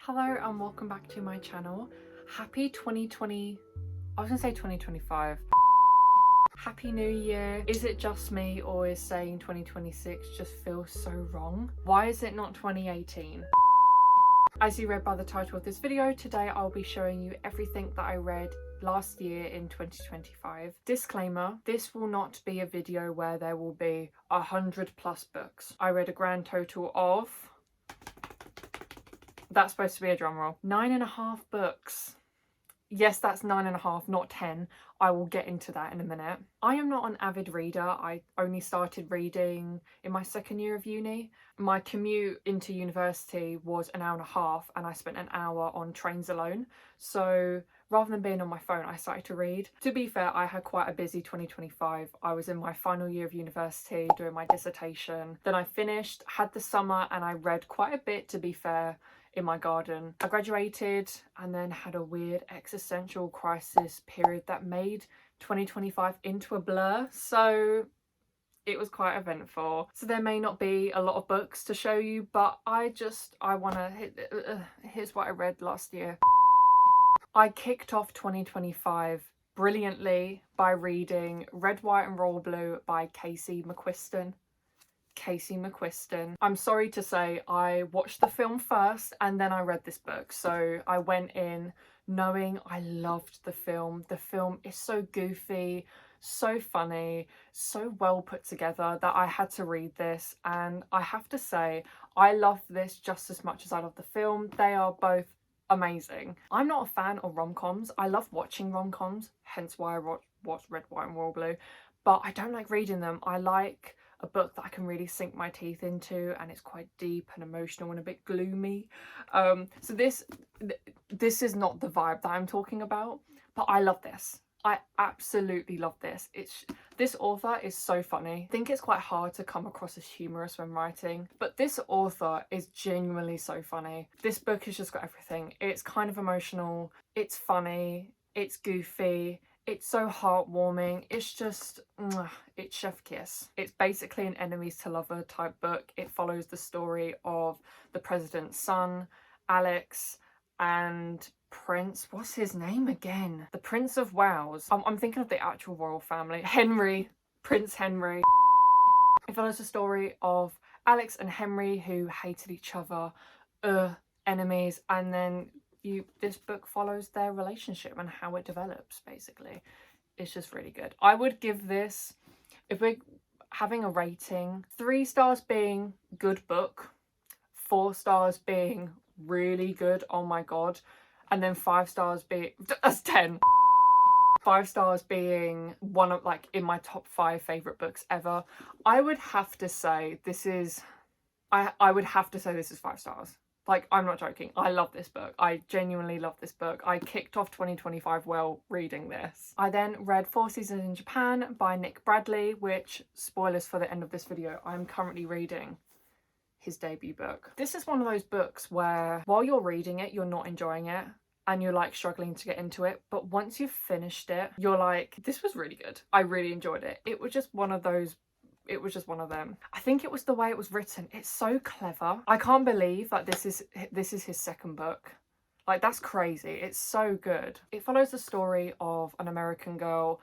Hello and welcome back to my channel. Happy 2020, I was gonna say 2025. Happy New Year. Is it just me or is saying 2026 just feels so wrong? Why is it not 2018? As you read by the title of this video, today I'll be showing you everything that I read last year in 2025. Disclaimer, this will not be a video where there will be 100+ books. I read a grand total of, that's supposed to be a drum roll, 9.5 books. Yes, that's 9.5, not 10. I will get into that in a minute. I am not an avid reader. I only started reading in my second year of uni. My commute into university was an hour and a half and I spent an hour on trains alone. So rather than being on my phone, I started to read. To be fair, I had quite a busy 2025. I was in my final year of university doing my dissertation. Then I finished, had the summer, and I read quite a bit, to be fair, in my garden. I graduated and then had a weird existential crisis period that made 2025 into a blur. So it was quite eventful. So there may not be a lot of books to show you, but I want to here's what I read last year. I kicked off 2025 brilliantly by reading Red, White and Royal Blue by Casey McQuiston. I'm sorry to say I watched the film first and then I read this book. So I went in knowing I loved the film. The film is so goofy, so funny, so well put together that I had to read this. And I have to say, I love this just as much as I love the film. They are both amazing. I'm not a fan of rom-coms. I love watching rom-coms, hence why I watched Red, White and Royal Blue. But I don't like reading them. I like a book that I can really sink my teeth into and it's quite deep and emotional and a bit gloomy. So this is not the vibe that I'm talking about, but I love this. I absolutely love this. This author is so funny. I think it's quite hard to come across as humorous when writing, but this author is genuinely so funny. This book has just got everything. It's kind of emotional, it's funny, it's goofy, it's so heartwarming. It's just, it's chef kiss. It's basically an enemies to lover type book. It follows the story of the president's son, Alex, and Prince, what's his name again? The Prince of Wales. I'm thinking of the actual royal family. Henry, Prince Henry. It follows the story of Alex and Henry who hated each other, enemies, and then this book follows their relationship and how it develops, basically. It's just really good. I would give this, if we're having a rating, 3 stars being good book, 4 stars being really good, oh my god, and then 5 stars being, that's 10. 5 stars being one of, like, in my top 5 favourite books ever. I would have to say this is, I would have to say this is 5 stars. Like, I'm not joking. I love this book. I genuinely love this book. I kicked off 2025 well reading this. I then read 4 Seasons in Japan by Nick Bradley, which, spoilers for the end of this video, I'm currently reading his debut book. This is one of those books where while you're reading it, you're not enjoying it and you're like struggling to get into it. But once you've finished it, you're like, this was really good. I really enjoyed it. It was just one of them. I think it was the way it was written. It's so clever. I can't believe that this is his second book. Like, that's crazy. It's so good. It follows the story of an American girl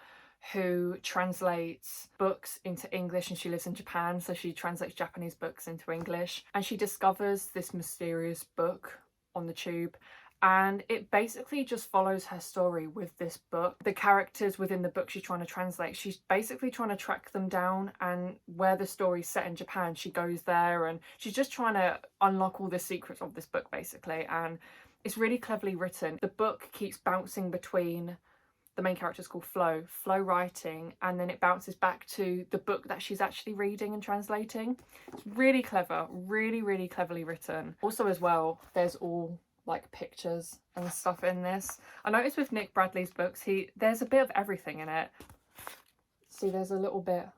who translates books into English, and she lives in Japan, so she translates Japanese books into English, and she discovers this mysterious book on the tube. And it basically just follows her story with this book. The characters within the book she's trying to translate, she's basically trying to track them down, and where the story's set in Japan, she goes there and she's just trying to unlock all the secrets of this book, basically. And it's really cleverly written. The book keeps bouncing between, the main character's called Flo writing, and then it bounces back to the book that she's actually reading and translating. It's really clever, really cleverly written. Also as well, there's all like pictures and stuff in this. I noticed with Nick Bradley's books, there's a bit of everything in it. See, there's a little bit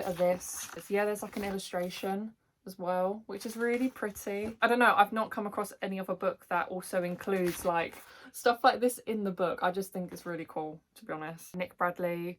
of this. Yeah, there's like an illustration as well, which is really pretty. I don't know, I've not come across any other book that also includes like stuff like this in the book. I just think it's really cool, to be honest. Nick Bradley,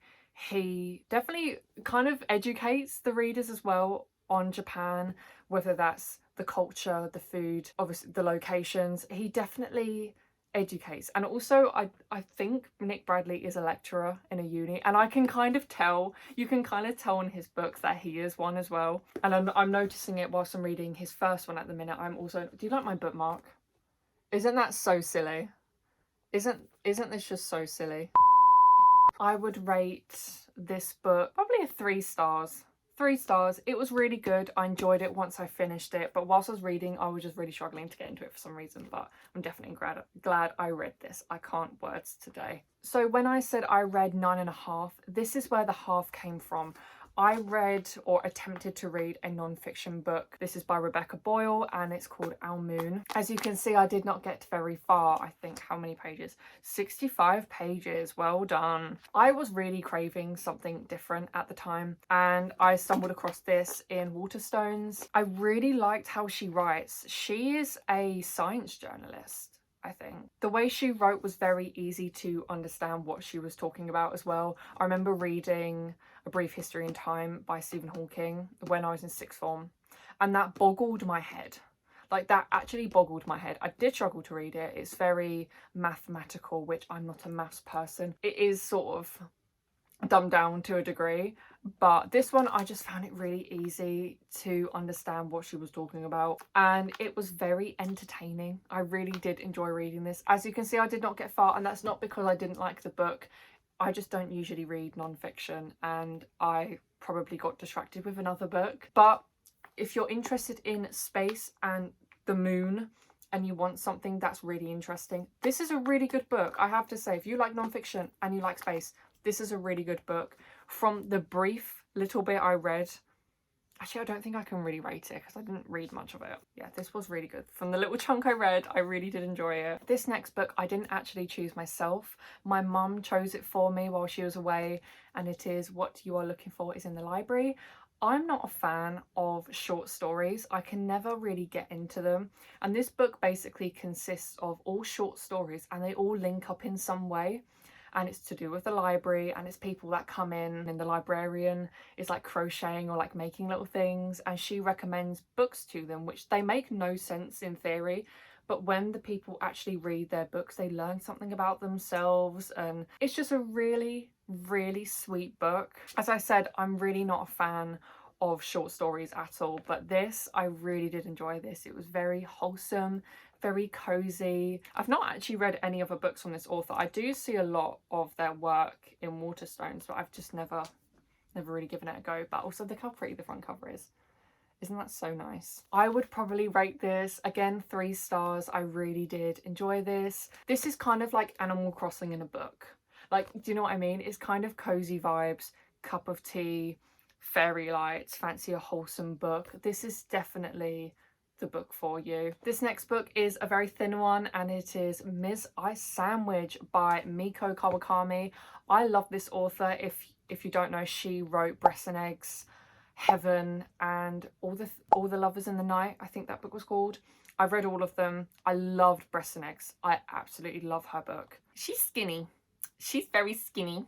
he definitely kind of educates the readers as well on Japan, whether that's the culture, the food, obviously the locations. He definitely educates. And also I think Nick Bradley is a lecturer in a uni, and I can kind of tell, you can kind of tell in his books that he is one as well. And I'm noticing it whilst I'm reading his first one at the minute. I'm also, do you like my bookmark? Isn't that so silly? Isn't this just so silly? I would rate this book probably a 3 stars. 3 stars. It was really good. I enjoyed it once I finished it, but whilst I was reading, I was just really struggling to get into it for some reason, but I'm definitely glad I read this. I can't words today. So when I said I read 9.5, this is where the half came from. I read, or attempted to read, a non-fiction book. This is by Rebecca Boyle and it's called Our Moon. As you can see, I did not get very far. I think, how many pages? 65 pages. Well done. I was really craving something different at the time and I stumbled across this in Waterstones. I really liked how she writes. She is a science journalist, I think. The way she wrote was very easy to understand what she was talking about as well. I remember reading A Brief History in Time by Stephen Hawking when I was in 6th form, and that boggled my head. Like, that actually boggled my head. I did struggle to read it. It's very mathematical, which I'm not a maths person. It is sort of dumbed down to a degree, but this one I just found it really easy to understand what she was talking about, and it was very entertaining. I really did enjoy reading this. As you can see, I did not get far, and that's not because I didn't like the book. I just don't usually read non-fiction, and I probably got distracted with another book. But if you're interested in space and the moon and you want something that's really interesting, this is a really good book. I have to say, if you like non-fiction and you like space, this is a really good book. From the brief little bit I read, actually I don't think I can really rate it because I didn't read much of it. Yeah, this was really good. From the little chunk I read, I really did enjoy it. This next book I didn't actually choose myself. My mum chose it for me while she was away, and it is What You Are Looking For Is in the Library. I'm not a fan of short stories. I can never really get into them. And this book basically consists of all short stories and they all link up in some way. And it's to do with the library, and it's people that come in, and the librarian is like crocheting or like making little things, and she recommends books to them, which they make no sense in theory, but when the people actually read their books, they learn something about themselves, and it's just a really, really sweet book. As I said, I'm really not a fan of short stories at all, but this, I really did enjoy this. It was very wholesome, very cozy. I've not actually read any other books from this author. I do see a lot of their work in Waterstones, but I've just never really given it a go. But also look how pretty the front cover is. Isn't that so nice? I would probably rate this, again, 3 stars. I really did enjoy this. This is kind of like Animal Crossing in a book. Like, do you know what I mean? It's kind of cozy vibes, cup of tea, fairy lights, fancy a wholesome book. This is definitely the book for you. This next book is a very thin one, and it is Ms. Ice Sandwich by Miko Kawakami. I love this author. If you don't know, she wrote Breasts and Eggs, Heaven, and All the Lovers in the Night, I think that book was called. I've read all of them. I loved Breasts and Eggs. I absolutely love her book. She's skinny. She's very skinny.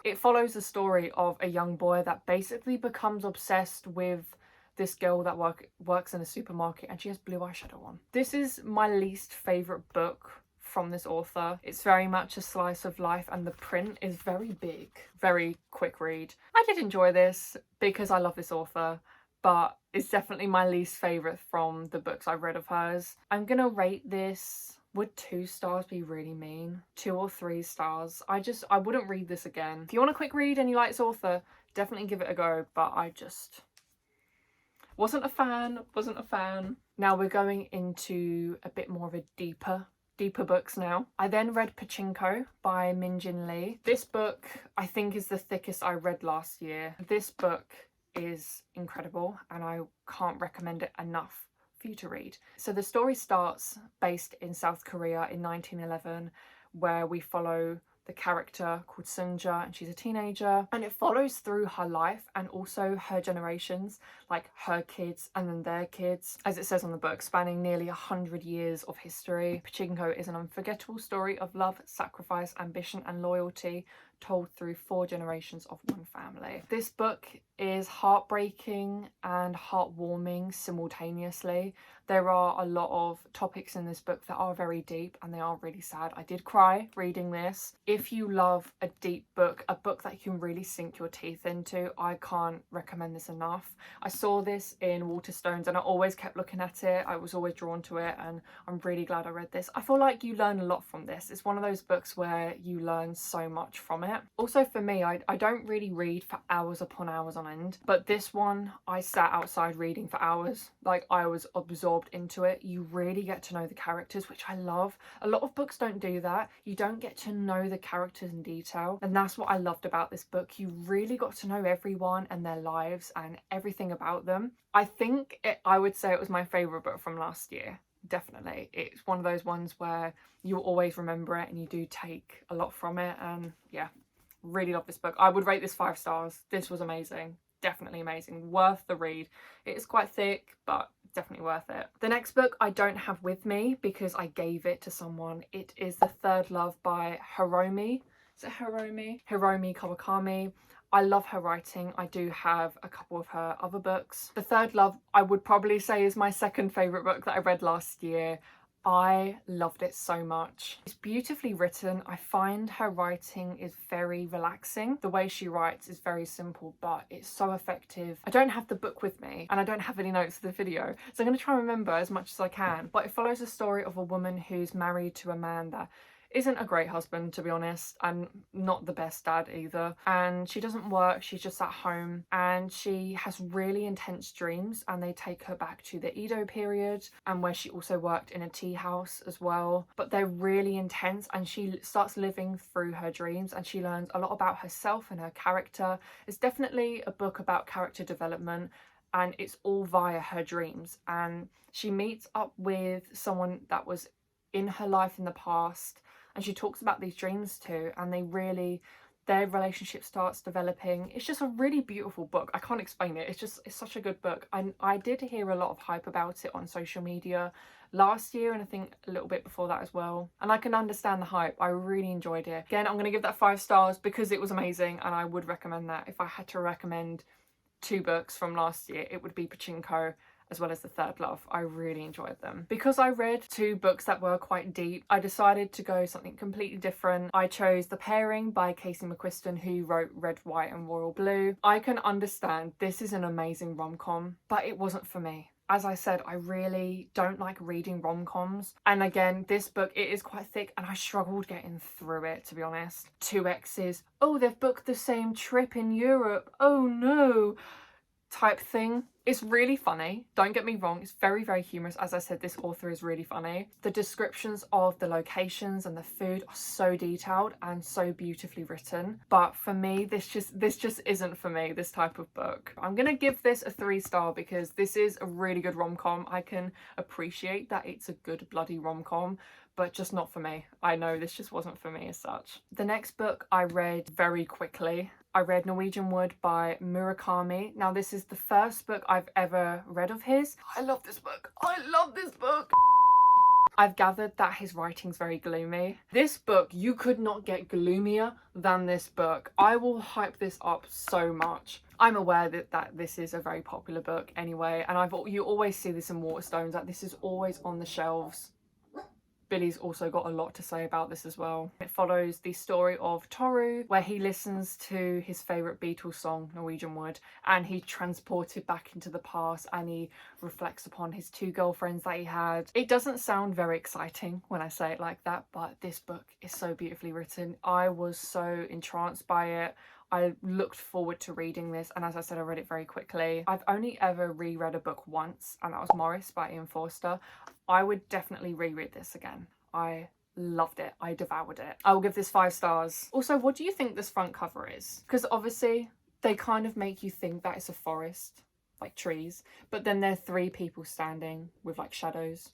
It follows the story of a young boy that basically becomes obsessed with this girl that works in a supermarket, and she has blue eyeshadow on. This is my least favourite book from this author. It's very much a slice of life, and the print is very big. Very quick read. I did enjoy this because I love this author, but it's definitely my least favourite from the books I've read of hers. I'm gonna rate this, would 2 stars be really mean? 2 or 3 stars. I wouldn't read this again. If you want a quick read and you like this author, definitely give it a go, but I just wasn't a fan. Now we're going into a bit more of a deeper books now. I then read Pachinko by Min Jin Lee. This book I think is the thickest I read last year. This book is incredible and I can't recommend it enough for you to read. So the story starts based in South Korea in 1911, where we follow the character called Sunja, and she's a teenager, and it follows through her life and also her generations, like her kids and then their kids, as it says on the book, spanning nearly 100 years of history. Pachinko is an unforgettable story of love, sacrifice, ambition and loyalty, told through 4 generations of one family. This book is heartbreaking and heartwarming simultaneously. There are a lot of topics in this book that are very deep and they are really sad. I did cry reading this. If you love a deep book, a book that you can really sink your teeth into, I can't recommend this enough. I saw this in Waterstones and I always kept looking at it. I was always drawn to it and I'm really glad I read this. I feel like you learn a lot from this. It's one of those books where you learn so much from it. Also for me, I don't really read for hours upon hours on end, but this one I sat outside reading for hours. Like, I was absorbed into it. You really get to know the characters, which I love. A lot of books don't do that. You don't get to know the characters in detail, and that's what I loved about this book. You really got to know everyone and their lives and everything about them. I would say it was my favourite book from last year. Definitely. It's one of those ones where you'll always remember it and you do take a lot from it. And yeah, really love this book. I would rate this 5 stars. This was amazing. Definitely amazing. Worth the read. It is quite thick, but definitely worth it. The next book I don't have with me because I gave it to someone. It is The Third Love by Hiromi. Is it Hiromi? Hiromi Kawakami. I love her writing. I do have a couple of her other books. The Third Love, I would probably say, is my second favourite book that I read last year. I loved it so much. It's beautifully written. I find her writing is very relaxing. The way she writes is very simple, but it's so effective. I don't have the book with me and I don't have any notes for the video, so I'm going to try and remember as much as I can. But it follows the story of a woman who's married to a man that isn't a great husband, to be honest, and not the best dad either. And she doesn't work, she's just at home, and she has really intense dreams, and they take her back to the Edo period, and where she also worked in a tea house as well. But they're really intense, and she starts living through her dreams, and she learns a lot about herself and her character. It's definitely a book about character development, and it's all via her dreams. And she meets up with someone that was in her life in the past, and she talks about these dreams too, and their relationship starts developing. It's just a really beautiful book. I can't explain it. It's such a good book. I did hear a lot of hype about it on social media last year, and I think a little bit before that as well. And I can understand the hype. I really enjoyed it. Again, I'm going to give that 5 stars because it was amazing, and I would recommend that. If I had to recommend 2 books from last year, it would be Pachinko as well as The Third Love. I really enjoyed them. Because I read 2 books that were quite deep, I decided to go something completely different. I chose The Pairing by Casey McQuiston, who wrote Red, White and Royal Blue. I can understand this is an amazing rom-com, but it wasn't for me. As I said, I really don't like reading rom-coms. And again, this book, it is quite thick and I struggled getting through it, to be honest. 2 exes. Oh, they've booked the same trip in Europe. Oh no. Type thing. It's really funny, don't get me wrong, it's very, very humorous. As I said, this author is really funny. The descriptions of the locations and the food are so detailed and so beautifully written. But for me, this just isn't for me, this type of book. I'm gonna give this a 3 star because this is a really good rom-com. I can appreciate that it's a good bloody rom-com, but just not for me. I know this just wasn't for me as such. The next book I read very quickly. I read Norwegian Wood by Murakami. Now, this is the first book I've ever read of his. I love this book. I love this book. I've gathered that his writing's very gloomy. This book, you could not get gloomier than this book. I will hype this up so much. I'm aware that this is a very popular book anyway, and you always see this in Waterstones, that this is always on the shelves. Billy's also got a lot to say about this as well. It follows the story of Toru, where he listens to his favourite Beatles song, Norwegian Wood, and he's transported back into the past and he reflects upon his 2 girlfriends that he had. It doesn't sound very exciting when I say it like that, but this book is so beautifully written. I was so entranced by it. I looked forward to reading this, and as I said, I read it very quickly. I've only ever reread a book once, and that was Morris by Ian Forster. I would definitely reread this again. I loved it. I devoured it. I will give this 5 stars. Also, what do you think this front cover is? Because obviously they kind of make you think that it's a forest, like trees, but then there are 3 people standing with like shadows.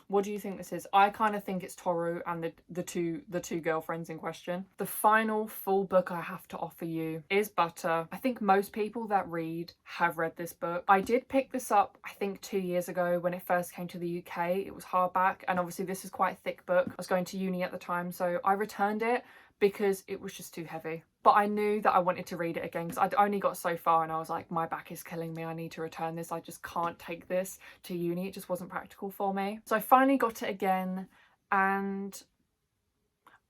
What do you think this is? I kind of think it's Toru and the two girlfriends in question. The final full book I have to offer you is Butter. I think most people that read have read this book. I did pick this up, I think 2 years ago when it first came to the UK. It was hardback, and obviously this is quite a thick book. I was going to uni at the time, so I returned it, because it was just too heavy. But I knew that I wanted to read it again because I'd only got so far and I was like, my back is killing me. I need to return this. I just can't take this to uni. It just wasn't practical for me. So I finally got it again, and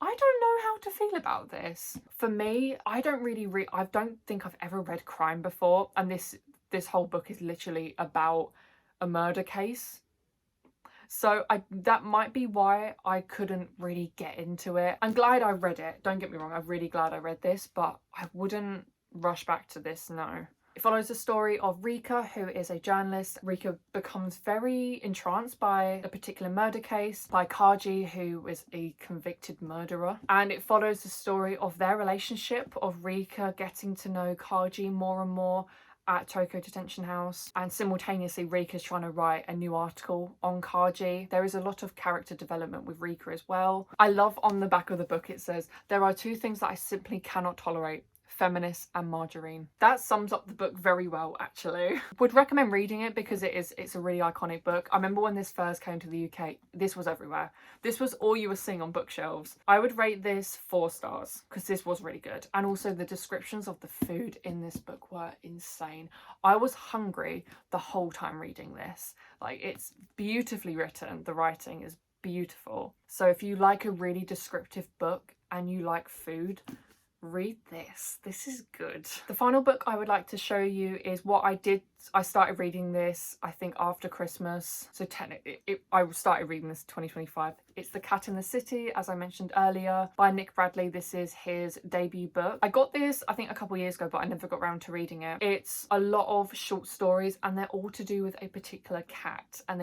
I don't know how to feel about this. For me, I don't think I've ever read crime before, and this whole book is literally about a murder case. So that might be why I couldn't really get into it. I'm glad I read it. Don't get me wrong, I'm really glad I read this, but I wouldn't rush back to this, no. It follows the story of Rika, who is a journalist. Rika becomes very entranced by a particular murder case by Kaji, who is a convicted murderer. And it follows the story of their relationship, of Rika getting to know Kaji more and more at Tokyo Detention House, and simultaneously Rika's trying to write a new article on Kaji. There is a lot of character development with Rika as well. I love on the back of the book it says, there are two things that I simply cannot tolerate: feminists and margarine. That sums up the book very well, actually. Would recommend reading it because it's a really iconic book. I remember when this first came to the UK, this was everywhere. This was all you were seeing on bookshelves. I would rate this 4 stars because this was really good. And also the descriptions of the food in this book were insane. I was hungry the whole time reading this. Like, it's beautifully written. The writing is beautiful. So if you like a really descriptive book and you like food, read this. This is good. The final book I would like to show you is what I did. I started reading this, I think, after Christmas. So technically, I started reading this in 2025. It's The Cat in the City, as I mentioned earlier, by Nick Bradley. This is his debut book. I got this, I think, a couple years ago, but I never got around to reading it. It's a lot of short stories, and they're all to do with a particular cat. And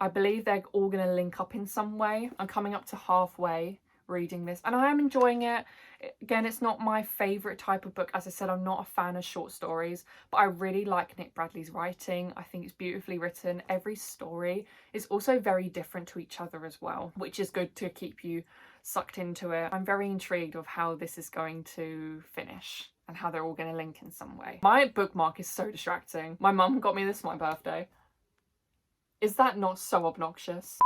I believe they're all going to link up in some way. I'm coming up to halfway reading this, and I am enjoying it. Again, it's not my favourite type of book. As I said, I'm not a fan of short stories, but I really like Nick Bradley's writing. I think it's beautifully written. Every story is also very different to each other as well, which is good to keep you sucked into it. I'm very intrigued of how this is going to finish and how they're all going to link in some way. My bookmark is so distracting. My mum got me this for my birthday. Is that not so obnoxious?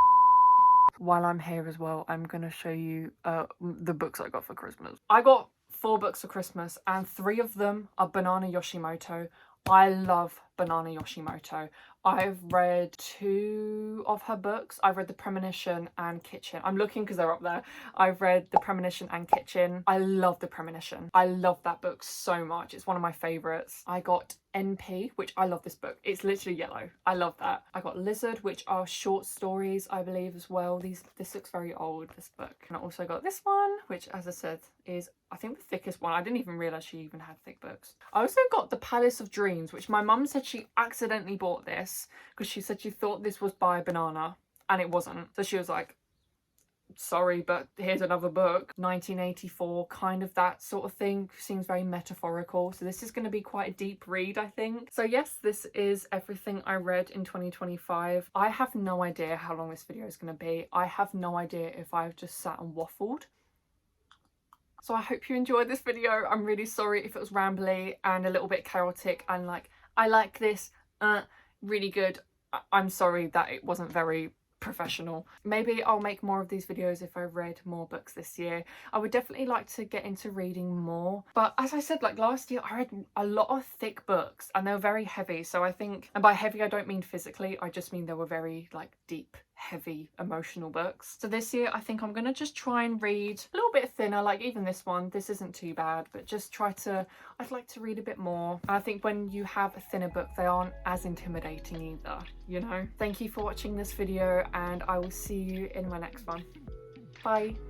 While I'm here as well, I'm going to show you the books I got for Christmas. I got 4 books for Christmas, and 3 of them are Banana Yoshimoto. I love Banana Yoshimoto. I've read 2 of her books. I've read The Premonition and Kitchen. I'm looking because they're up there. I've read The Premonition and Kitchen. I love The Premonition. I love that book so much. It's one of my favourites. I got NP, which I love this book. It's literally yellow. I love that. I got Lizard, which are short stories, I believe, as well. This looks very old, this book. And I also got this one, which, as I said, is, I think, the thickest one. I didn't even realise she even had thick books. I also got The Palace of Dreams, which my mum said she accidentally bought this because she said she thought this was by Banana and it wasn't. So she was like, sorry, but here's another book. 1984, kind of that sort of thing. Seems very metaphorical. So this is going to be quite a deep read, I think. So yes, this is everything I read in 2025. I have no idea how long this video is going to be. I have no idea if I've just sat and waffled. So I hope you enjoyed this video. I'm really sorry if it was rambly and a little bit chaotic and like, I like this, really good. I'm sorry that it wasn't very professional. Maybe I'll make more of these videos if I read more books this year. I would definitely like to get into reading more, but as I said, like last year I read a lot of thick books and they were very heavy. So I think, and by heavy I don't mean physically, I just mean they were very like deep, heavy, emotional books. So this year I think I'm gonna just try and read a little bit thinner, like even this one. This isn't too bad, but just I'd like to read a bit more. And I think when you have a thinner book, they aren't as intimidating either, you know? Thank you for watching this video and I will see you in my next one. Bye.